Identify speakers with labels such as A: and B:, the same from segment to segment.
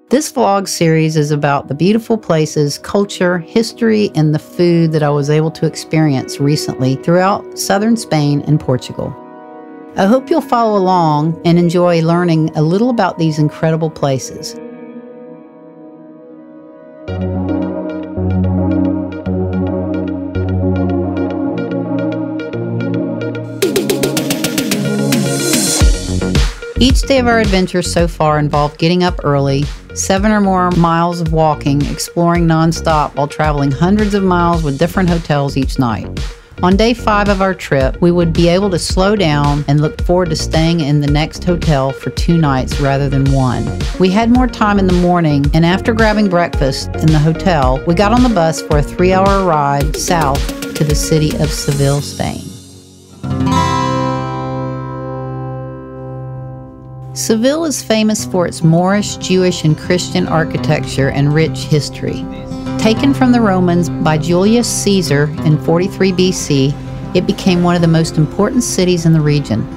A: This vlog series is about the beautiful places, culture, history, and the food that I was able to experience recently throughout southern Spain and Portugal. I hope you'll follow along and enjoy learning a little about these incredible places. Each day of our adventure so far involved getting up early, 7 or more miles of walking, exploring nonstop while traveling hundreds of miles with different hotels each night. On day 5 of our trip, we would be able to slow down and look forward to staying in the next hotel for 2 nights rather than 1. We had more time in the morning, and after grabbing breakfast in the hotel, we got on the bus for a 3-hour ride south to the city of Seville, Spain. Seville is famous for its Moorish, Jewish, and Christian architecture and rich history. Taken from the Romans by Julius Caesar in 43 BC, it became one of the most important cities in the region.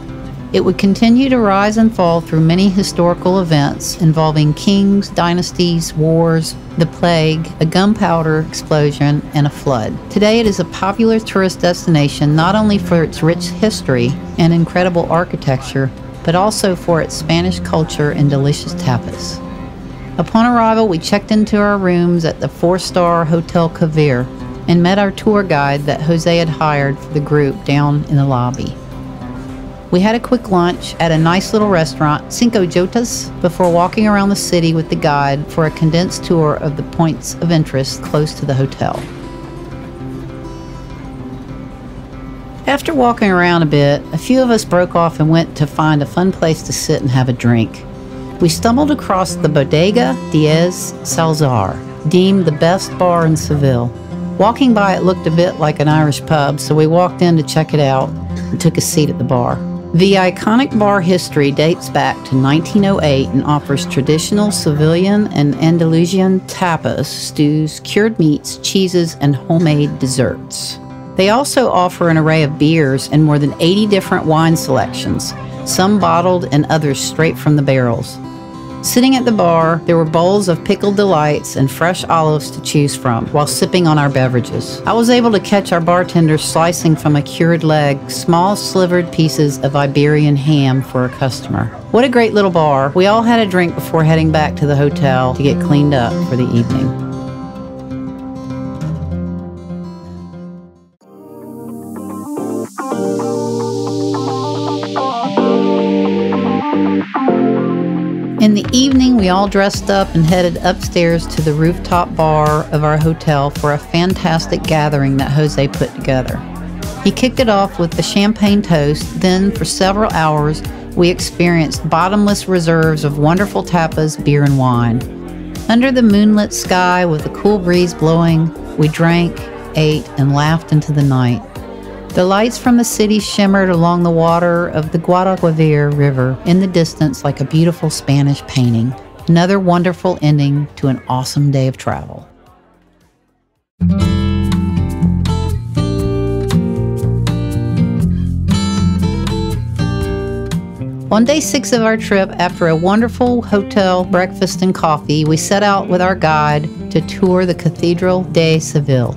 A: It would continue to rise and fall through many historical events involving kings, dynasties, wars, the plague, a gunpowder explosion, and a flood. Today it is a popular tourist destination not only for its rich history and incredible architecture, but also for its Spanish culture and delicious tapas. Upon arrival, we checked into our rooms at the 4-star Hotel Kivir and met our tour guide that Jose had hired for the group down in the lobby. We had a quick lunch at a nice little restaurant, Cinco Jotas, before walking around the city with the guide for a condensed tour of the points of interest close to the hotel. After walking around a bit, a few of us broke off and went to find a fun place to sit and have a drink. We stumbled across the Bodega Diez Salazar, deemed the best bar in Seville. Walking by it looked a bit like an Irish pub, so we walked in to check it out and took a seat at the bar. The iconic bar history dates back to 1908 and offers traditional Sevillian and Andalusian tapas, stews, cured meats, cheeses, and homemade desserts. They also offer an array of beers and more than 80 different wine selections, some bottled and others straight from the barrels. Sitting at the bar, there were bowls of pickled delights and fresh olives to choose from while sipping on our beverages. I was able to catch our bartender slicing from a cured leg small slivered pieces of Iberian ham for a customer. What a great little bar. We all had a drink before heading back to the hotel to get cleaned up for the evening. In the evening, we all dressed up and headed upstairs to the rooftop bar of our hotel for a fantastic gathering that Jose put together. He kicked it off with the champagne toast, then for several hours, we experienced bottomless reserves of wonderful tapas, beer, and wine. Under the moonlit sky with a cool breeze blowing, we drank, ate, and laughed into the night. The lights from the city shimmered along the water of the Guadalquivir River in the distance like a beautiful Spanish painting. Another wonderful ending to an awesome day of travel. On day 6 of our trip, after a wonderful hotel breakfast and coffee, we set out with our guide to tour the Hotel de Seville,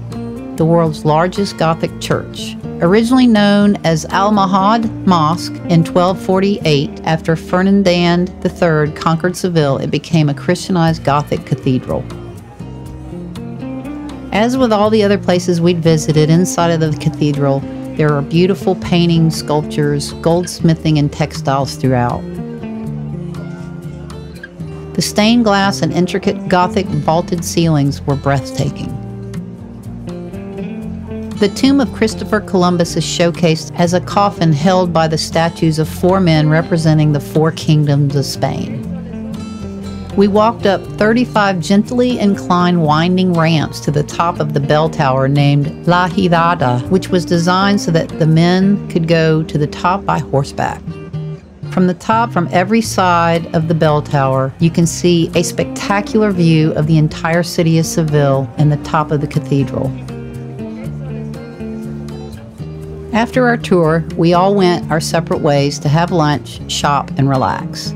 A: the world's largest Gothic church. Originally known as Almohad Mosque in 1248, after Ferdinand III conquered Seville, it became a Christianized Gothic cathedral. As with all the other places we'd visited inside of the cathedral, there are beautiful paintings, sculptures, goldsmithing, and textiles throughout. The stained glass and intricate Gothic vaulted ceilings were breathtaking. The tomb of Christopher Columbus is showcased as a coffin held by the statues of 4 men representing the 4 kingdoms of Spain. We walked up 35 gently inclined winding ramps to the top of the bell tower named La Girada, which was designed so that the men could go to the top by horseback. From the top, from every side of the bell tower, you can see a spectacular view of the entire city of Seville and the top of the cathedral. After our tour, we all went our separate ways to have lunch, shop, and relax.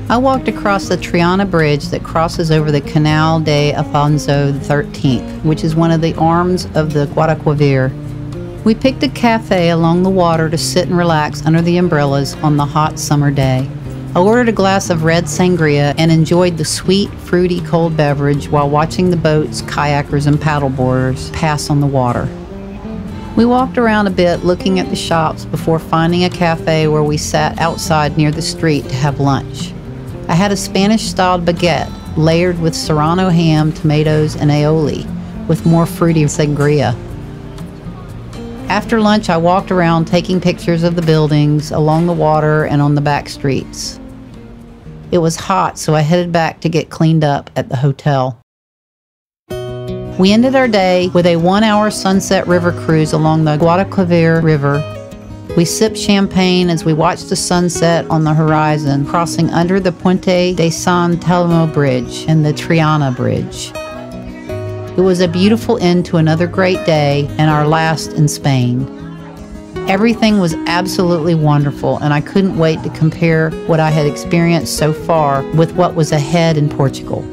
A: I walked across the Triana Bridge that crosses over the Canal de Afonso XIII, which is one of the arms of the Guadalquivir. We picked a cafe along the water to sit and relax under the umbrellas on the hot summer day. I ordered a glass of red sangria and enjoyed the sweet, fruity cold beverage while watching the boats, kayakers, and paddleboarders pass on the water. We walked around a bit looking at the shops before finding a cafe where we sat outside near the street to have lunch. I had a Spanish-styled baguette layered with serrano ham, tomatoes, and aioli, with more fruity sangria. After lunch, I walked around taking pictures of the buildings along the water and on the back streets. It was hot, so I headed back to get cleaned up at the hotel. We ended our day with a 1-hour sunset river cruise along the Guadalquivir River. We sipped champagne as we watched the sunset on the horizon, crossing under the Puente de San Telmo Bridge and the Triana Bridge. It was a beautiful end to another great day and our last in Spain. Everything was absolutely wonderful, and I couldn't wait to compare what I had experienced so far with what was ahead in Portugal.